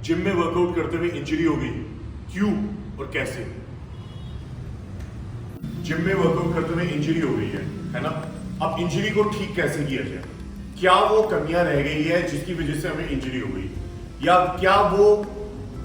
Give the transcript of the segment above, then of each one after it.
Gym में workout करते हुए इंजरी हो गई, क्यों और कैसे? जिम में वर्कआउट करते हुए इंजरी हो गई है ना? अब इंजरी को ठीक कैसे किया जाए? क्या वो कमियां रह गई है जिसकी वजह से हमें इंजरी हो गई, या क्या वो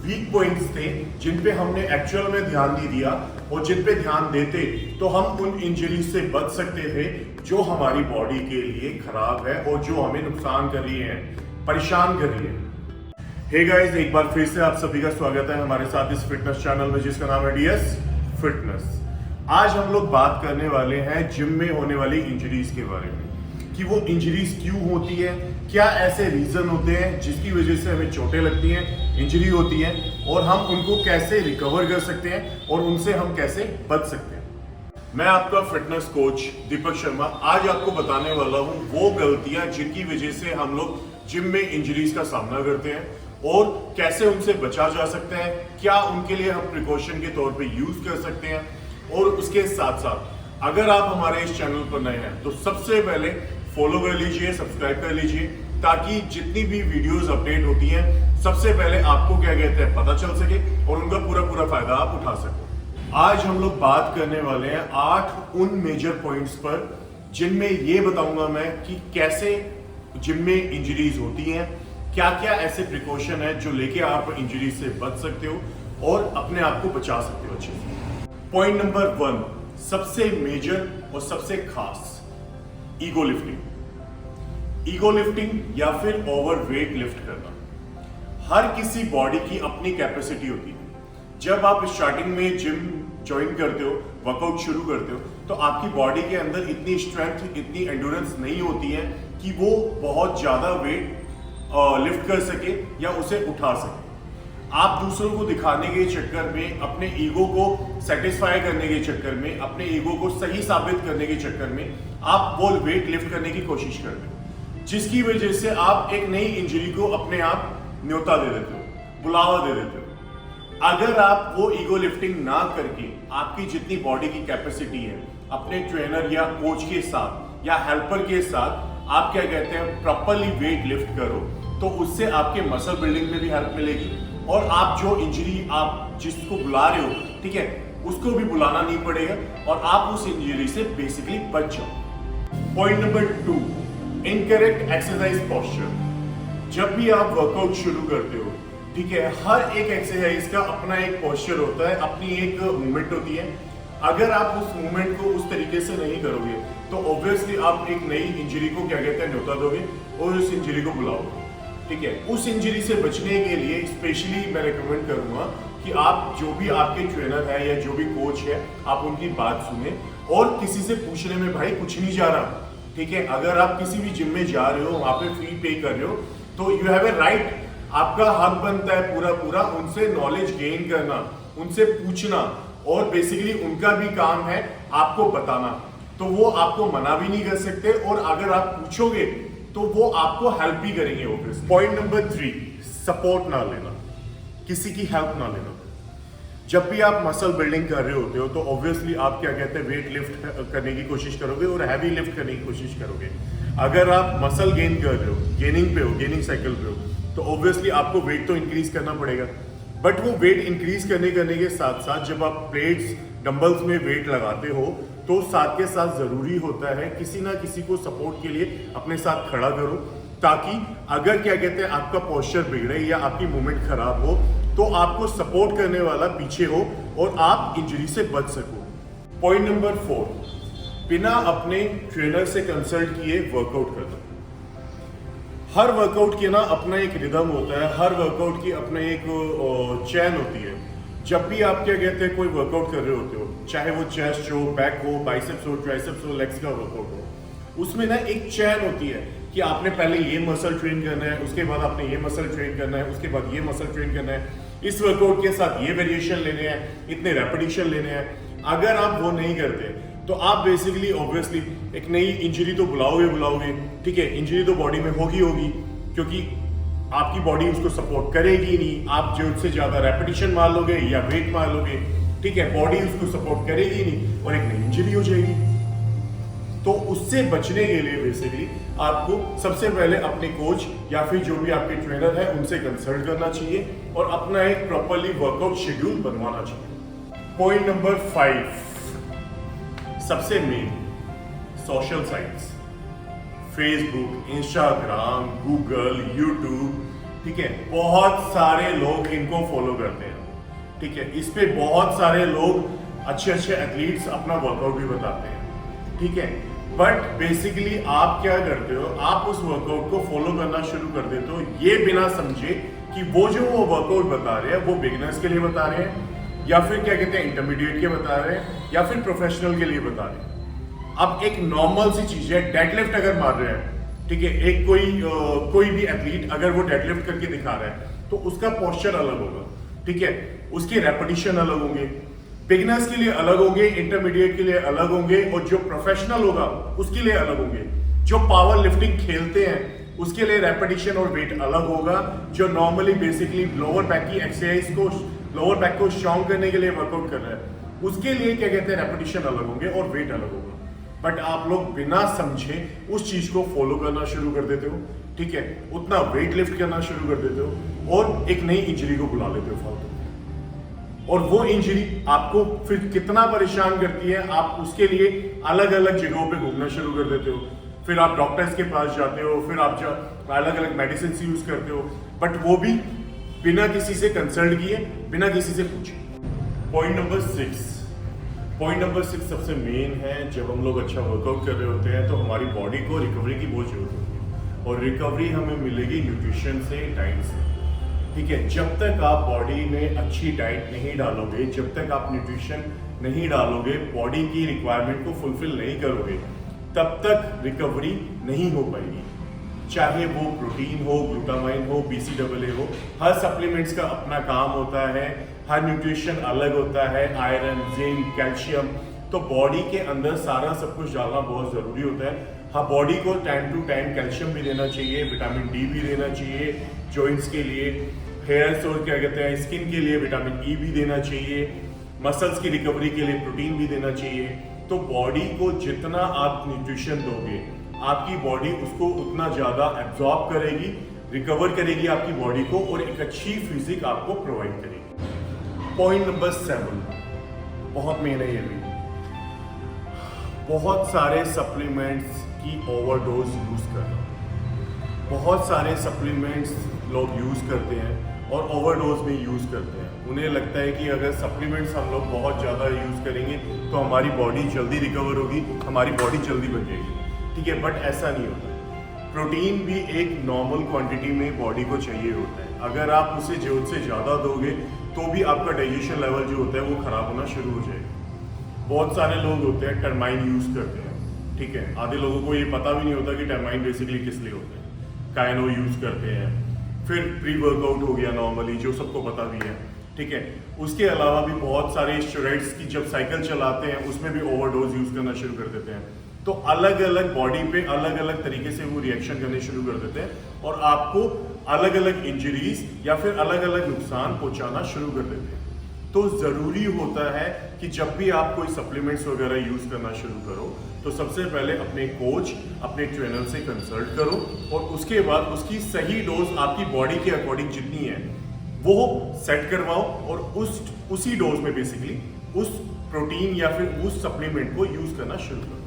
वीक पॉइंट्स थे जिन पे हमने एक्चुअल में ध्यान नहीं दिया, और जिन पे ध्यान देते तो हम उन इंजरी से बच सकते थे जो हमारी बॉडी के लिए खराब है और जो हमें नुकसान कर रही है, परेशान कर रही है। हे गाइस, एक बार फिर से आप सभी का स्वागत है हमारे साथ इस फिटनेस चैनल में जिसका नाम है डीएस फिटनेस। आज हम लोग बात करने वाले हैं जिम में होने वाली इंजरीज के बारे में, कि वो इंजरीज क्यों होती है, क्या ऐसे रीजन होते हैं जिसकी वजह से हमें चोटें लगती हैं, इंजरी होती है, और हम उनको कैसे रिकवर कर सकते हैं और उनसे हम कैसे बच सकते हैं। मैं आपका फिटनेस कोच दीपक शर्मा आज आपको बताने वाला हूं वो गलतियां जिनकी वजह से हम लोग जिम में इंजरीज का सामना करते हैं और कैसे उनसे बचा जा सकता है, क्या उनके लिए हम प्रिकॉशन के तौर पे यूज कर सकते हैं। और उसके साथ साथ अगर आप हमारे इस चैनल पर नए हैं तो सबसे पहले फॉलो कर लीजिए, सब्सक्राइब कर लीजिए, ताकि जितनी भी वीडियोस अपडेट होती हैं सबसे पहले आपको क्या कहते हैं पता चल सके और उनका पूरा फायदा आप उठा सको। आज हम लोग बात करने वाले हैं 8 उन मेजर पॉइंट्स पर जिनमें ये बताऊंगा मैं कि कैसे जिम में इंजरीज होती हैं, क्या क्या ऐसे प्रिकॉशन है जो लेके आप इंजरी से बच सकते हो और अपने आप को बचा सकते हो अच्छे से। पॉइंट नंबर 1, सबसे मेजर और सबसे खास, ईगो लिफ्टिंग। ईगो लिफ्टिंग या फिर ओवरवेट लिफ्ट करना। हर किसी बॉडी की अपनी कैपेसिटी होती है। जब आप स्टार्टिंग में जिम ज्वाइन करते हो, वर्कआउट शुरू करते हो, तो आपकी बॉडी के अंदर इतनी स्ट्रेंथ, इतनी एंड्योरेंस नहीं होती है कि वो बहुत ज्यादा वेट लिफ्ट कर सके या उसे उठा सके। आप दूसरों को दिखाने के चक्कर में, अपने ईगो को सेटिस्फाई करने के चक्कर में, अपने ईगो को सही साबित करने के चक्कर में आप वो वेट लिफ्ट करने की कोशिश करते हो, जिसकी वजह से आप एक नई इंजरी को अपने आप न्योता दे देते हो, बुलावा दे देते हो। अगर आप वो ईगो लिफ्टिंग ना करके आपकी जितनी बॉडी की कैपेसिटी है, अपने ट्रेनर या कोच के साथ या हेल्पर के साथ आप क्या कहते हैं प्रॉपरली वेट लिफ्ट करो, तो उससे आपके मसल बिल्डिंग में भी हेल्प मिलेगी और आप जो इंजरी आप जिसको बुला रहे हो, ठीक है, उसको भी बुलाना नहीं पड़ेगा और आप उस इंजरी से बेसिकली बच जाओ। Point number 2, incorrect exercise posture. जब भी आप वर्कआउट शुरू करते हो, ठीक है, हर एक एक्सरसाइज का अपना एक पोस्चर होता है, अपनी एक मूवमेंट होती है। अगर आप उस मूवमेंट को उस तरीके से नहीं करोगे तो ऑब्वियसली आप एक नई इंजरी को क्या कहते हैं न्योता दोगे और उस इंजरी को बुलाओगे, ठीक है। उस इंजरी से बचने के लिए स्पेशली मैं रिकमेंड करूंगा कि आप जो भी आपके ट्रेनर है या जो भी कोच है, आप उनकी बात सुने और किसी से पूछने में भाई कुछ नहीं जा रहा, ठीक है। अगर आप किसी भी जिम में जा रहे हो, वहां पे फी पे कर रहे हो, तो यू हैव ए राइट, आपका हक बनता है पूरा उनसे नॉलेज गेन करना, उनसे पूछना, और बेसिकली उनका भी काम है आपको बताना, तो वो आपको मना भी नहीं कर सकते और अगर आप पूछोगे तो वो आपको हेल्प भी करेंगे ऑब्वियसली। पॉइंट नंबर 3, सपोर्ट ना लेना, किसी की हेल्प ना लेना। जब भी आप मसल बिल्डिंग कर रहे होते हो तो ऑब्वियसली आप क्या कहते हैं वेट लिफ्ट करने की कोशिश करोगे और हैवी लिफ्ट करने की कोशिश करोगे। अगर आप मसल गेन कर रहे हो, गेनिंग पे हो, गेनिंग साइकिल पे हो, तो ऑब्वियसली आपको वेट तो इंक्रीज करना पड़ेगा। बट वो वेट इंक्रीज करने के साथ साथ जब आप प्लेट्स, डंबल्स में वेट लगाते हो तो साथ के साथ जरूरी होता है किसी ना किसी को सपोर्ट के लिए अपने साथ खड़ा करो, ताकि अगर क्या कहते हैं आपका पोस्चर बिगड़े या आपकी मूवमेंट खराब हो तो आपको सपोर्ट करने वाला पीछे हो और आप इंजरी से बच सको। पॉइंट नंबर 4, बिना अपने ट्रेनर से कंसल्ट किए वर्कआउट करना। हर वर्कआउट के ना अपना एक रिदम होता है, हर वर्कआउट की अपना एक चैन होती है। जब भी आप क्या कहते हैं कोई वर्कआउट कर रहे होते हो, चाहे वो चेस्ट हो, बैक हो, बाइसेप्स हो, ट्राइसेप्स हो, लेग्स का वर्कआउट हो, उसमें ना एक चैन होती है कि आपने पहले ये मसल ट्रेन करना है, उसके बाद आपने ये मसल ट्रेन करना है, उसके बाद ये मसल ट्रेन करना है, इस वर्कआउट के साथ ये वेरिएशन लेने हैं, इतने रेपिटेशन लेने हैं। अगर आप वो नहीं करते तो आप बेसिकली ऑब्वियसली एक नई इंजरी तो बुलाओगे, ठीक है, इंजरी तो बॉडी में होगी क्योंकि आपकी बॉडी उसको सपोर्ट करेगी नहीं। आप जो उससे ज्यादा रेपिटेशन मार लोगे या वेट मार लोगे, ठीक है, बॉडी उसको सपोर्ट करेगी नहीं और एक नई इंजरी हो जाएगी। तो उससे बचने के लिए बेसिकली आपको सबसे पहले अपने कोच या फिर जो भी आपके ट्रेनर है उनसे कंसल्ट करना चाहिए और अपना एक प्रॉपरली वर्कआउट शेड्यूल बनवाना चाहिए। पॉइंट नंबर 5, सबसे main, social sites, Facebook, Instagram, Google, YouTube, ठीक है, बहुत सारे लोग इनको फॉलो करते हैं, ठीक है। इस पे बहुत सारे लोग अच्छे अच्छे एथलीट्स अपना वर्कआउट भी बताते हैं, ठीक है। बट बेसिकली आप क्या करते हो, आप उस वर्कआउट को फॉलो करना शुरू कर देते हो ये बिना समझे कि वो जो वो वर्कआउट बता रहे हैं वो बिगिनर्स के लिए बता रहे हैं या फिर क्या कहते हैं इंटरमीडिएट के बता रहे हैं या फिर प्रोफेशनल के लिए बता रहे हैं। अब एक नॉर्मल सी चीज है, डेडलिफ्ट अगर मार रहे हैं, ठीक है, एक कोई भी एथलीट अगर वो डेडलिफ्ट करके दिखा रहा है तो उसका पोस्चर अलग होगा, ठीक है, उसके रेपिटेशन अलग होंगे, बिगिनर्स के लिए अलग होंगे, इंटरमीडिएट के लिए अलग होंगे और जो प्रोफेशनल होगा उसके लिए अलग होंगे। जो पावर लिफ्टिंग खेलते हैं उसके लिए रेपिटेशन और वेट अलग होगा। जो नॉर्मली बेसिकली लोअर बैक की एक्सरसाइज को, लोअर बैक को स्ट्रॉन्ग करने के लिए वर्कआउट कर रहा है उसके लिए क्या कहते हैं रेपिटेशन अलग होंगे और वेट अलग होगा। बट आप लोग बिना समझे उस चीज को फॉलो करना शुरू कर देते हो, ठीक है, उतना वेट लिफ्ट करना शुरू कर देते हो और एक नई इंजरी को बुला लेते हो फालतू। और वो इंजरी आपको फिर कितना परेशान करती है, आप उसके लिए अलग अलग जगहों पे घूमना शुरू कर देते हो, फिर आप डॉक्टर्स के पास जाते हो, फिर आप अलग अलग मेडिसिन यूज करते हो, बट वो भी बिना किसी से कंसल्ट किए, बिना किसी से पूछे। पॉइंट नंबर 6 सबसे मेन है। जब हम लोग अच्छा वर्कआउट कर रहे होते हैं तो हमारी बॉडी को रिकवरी की बहुत जरूरत होती है और रिकवरी हमें मिलेगी न्यूट्रिशन से, डाइट से, ठीक है। जब तक आप बॉडी में अच्छी डाइट नहीं डालोगे, जब तक आप न्यूट्रिशन नहीं डालोगे, बॉडी की रिक्वायरमेंट को फुलफिल नहीं करोगे, तब तक रिकवरी नहीं हो पाएगी। चाहे वो प्रोटीन हो, ग्लूटामाइन हो, BCAA हो, हर सप्लीमेंट्स का अपना काम होता है, हर न्यूट्रिशन अलग होता है, आयरन, जिंक, कैल्शियम, तो बॉडी के अंदर सारा सब कुछ डालना बहुत जरूरी होता है। हाँ, बॉडी को टाइम टू टाइम कैल्शियम भी देना चाहिए, विटामिन डी भी देना चाहिए जॉइंट्स के लिए, हेयर्स और क्या कहते हैं स्किन के लिए विटामिन ई भी देना चाहिए, मसल्स की रिकवरी के लिए प्रोटीन भी देना चाहिए। तो बॉडी को जितना आप न्यूट्रिशन दोगे, आपकी बॉडी उसको उतना ज्यादा एब्जॉर्ब करेगी, रिकवर करेगी आपकी बॉडी को और एक अच्छी फिजिक आपको प्रोवाइड करेगी। पॉइंट नंबर 7 बहुत मेन है ये भी। बहुत सारे सप्लीमेंट्स की ओवरडोज यूज करना, बहुत सारे सप्लीमेंट्स लोग यूज करते हैं और ओवरडोज में यूज करते हैं। उन्हें लगता है कि अगर सप्लीमेंट्स हम लोग बहुत ज़्यादा यूज करेंगे तो हमारी बॉडी जल्दी रिकवर होगी, हमारी बॉडी जल्दी बन जाएगी, ठीक है, बट ऐसा नहीं होता। प्रोटीन भी एक नॉर्मल क्वांटिटी में बॉडी को चाहिए होता है। अगर आप उसे जरूरत से ज़्यादा दोगे तो भी आपका डाइजेशन लेवल जो होता है वो खराब होना शुरू हो जाएगा। बहुत सारे लोग होते हैं टर्माइन यूज करते हैं, ठीक है, आधे लोगों को ये पता भी नहीं होता कि टर्माइन बेसिकली किस लिए होते हैं। काइनो यूज करते हैं, फिर प्री वर्कआउट हो गया नॉर्मली जो सबको पता भी है, ठीक है। उसके अलावा भी बहुत सारे स्टेरॉइड्स की जब साइकिल चलाते हैं उसमें भी ओवरडोज यूज करना शुरू कर देते हैं। तो अलग अलग बॉडी पे अलग अलग तरीके से वो रिएक्शन करने शुरू कर देते हैं और आपको अलग अलग इंजरीज या फिर अलग अलग नुकसान पहुंचाना शुरू कर देते हैं। तो जरूरी होता है कि जब भी आप कोई सप्लीमेंट्स वगैरह यूज करना शुरू करो तो सबसे पहले अपने कोच, अपने ट्रेनर से कंसल्ट करो और उसके बाद उसकी सही डोज आपकी बॉडी के अकॉर्डिंग जितनी है वो सेट करवाओ और उसी डोज में बेसिकली उस प्रोटीन या फिर उस सप्लीमेंट को यूज करना शुरू करो।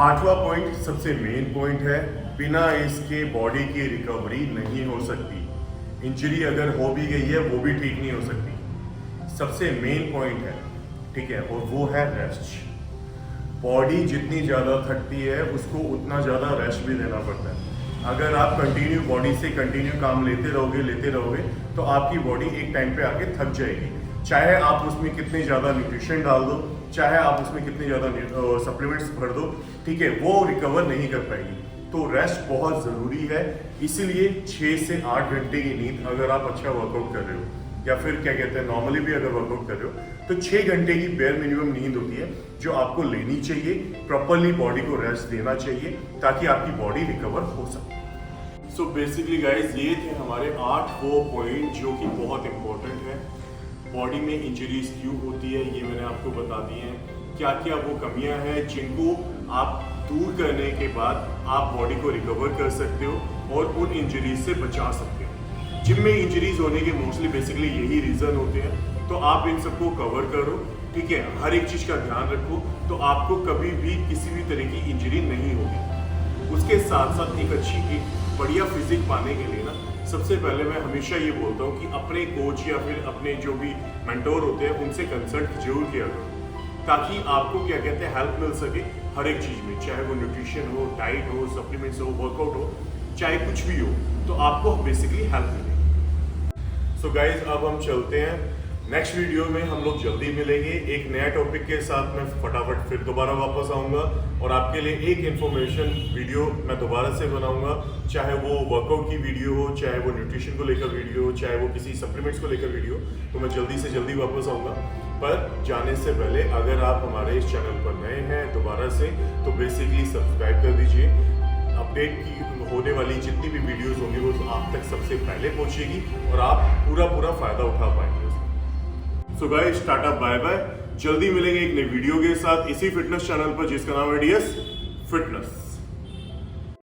8वां पॉइंट सबसे मेन पॉइंट है, बिना इसके बॉडी की रिकवरी नहीं हो सकती। इंजरी अगर हो भी गई है वो भी ठीक नहीं हो सकती। सबसे मेन पॉइंट है, ठीक है, और वो है रेस्ट। बॉडी जितनी ज़्यादा थकती है उसको उतना ज़्यादा रेस्ट भी देना पड़ता है। अगर आप कंटिन्यू बॉडी से कंटिन्यू काम लेते रहोगे तो आपकी बॉडी एक टाइम पे आके थक जाएगी। चाहे आप उसमें कितने ज़्यादा न्यूट्रिशन डाल दो, चाहे आप उसमें कितने ज़्यादा सप्लीमेंट्स भर दो, ठीक है, वो रिकवर नहीं कर पाएगी। तो रेस्ट बहुत ज़रूरी है। इसीलिए 6 से 8 घंटे की नींद, अगर आप अच्छा वर्कआउट कर रहे हो या फिर क्या कहते हैं नॉर्मली भी अगर वर्कआउट कर रहे हो तो 6 घंटे की बेयर मिनिमम नींद होती है जो आपको लेनी चाहिए। प्रॉपरली बॉडी को रेस्ट देना चाहिए ताकि आपकी बॉडी रिकवर हो सके। सो बेसिकली गाइज ये थे हमारे 8 वो पॉइंट जो कि बहुत इंपॉर्टेंट है। बॉडी में इंजरीज क्यों होती है ये मैंने आपको बता दिए हैं। क्या क्या वो कमियां हैं जिनको आप दूर करने के बाद आप बॉडी को रिकवर कर सकते हो और उन इंजरीज से बचा सकते हो। जिम में इंजरीज होने के मोस्टली बेसिकली यही रीजन होते हैं, तो आप इन सबको कवर करो, ठीक है। हर एक चीज का ध्यान रखो, तो आपको कभी भी किसी भी तरह की इंजरी नहीं होगी। उसके साथ साथ एक बढ़िया फिजिक पाने के लिए ना, सबसे पहले मैं हमेशा ये बोलता हूँ कि अपने कोच या फिर अपने जो भी मेंटोर होते हैं उनसे कंसल्ट जरूर किया करो, ताकि आपको क्या कहते हैं हेल्प मिल सके हर एक चीज में, चाहे वो न्यूट्रिशन हो, डाइट हो, सप्लीमेंट्स हो, वर्कआउट हो, चाहे कुछ भी हो, तो आपको बेसिकली हेल्प मिलेगी। सो गाइज, अब हम चलते हैं नेक्स्ट वीडियो में। हम लोग जल्दी मिलेंगे एक नया टॉपिक के साथ। मैं फटाफट फिर दोबारा वापस आऊंगा और आपके लिए एक इन्फॉर्मेशन वीडियो मैं दोबारा से बनाऊंगा, चाहे वो वर्कआउट की वीडियो हो, चाहे वो न्यूट्रिशन को लेकर वीडियो हो, चाहे वो किसी सप्लीमेंट्स को लेकर वीडियो, तो मैं जल्दी से जल्दी वापस आऊंगा। पर जाने से पहले अगर आप हमारे इस चैनल पर नए हैं दोबारा से, तो बेसिकली सब्सक्राइब कर दीजिए। अपडेट की होने वाली जितनी भी वीडियोस होंगी वो आप तक सबसे पहले पहुंचेगी और आप पूरा फायदा उठा पाएंगे। So guys, tata bye bye. जल्दी मिलेंगे एक नई वीडियो के साथ इसी फिटनेस चैनल पर जिसका नाम है डीएस फिटनेस।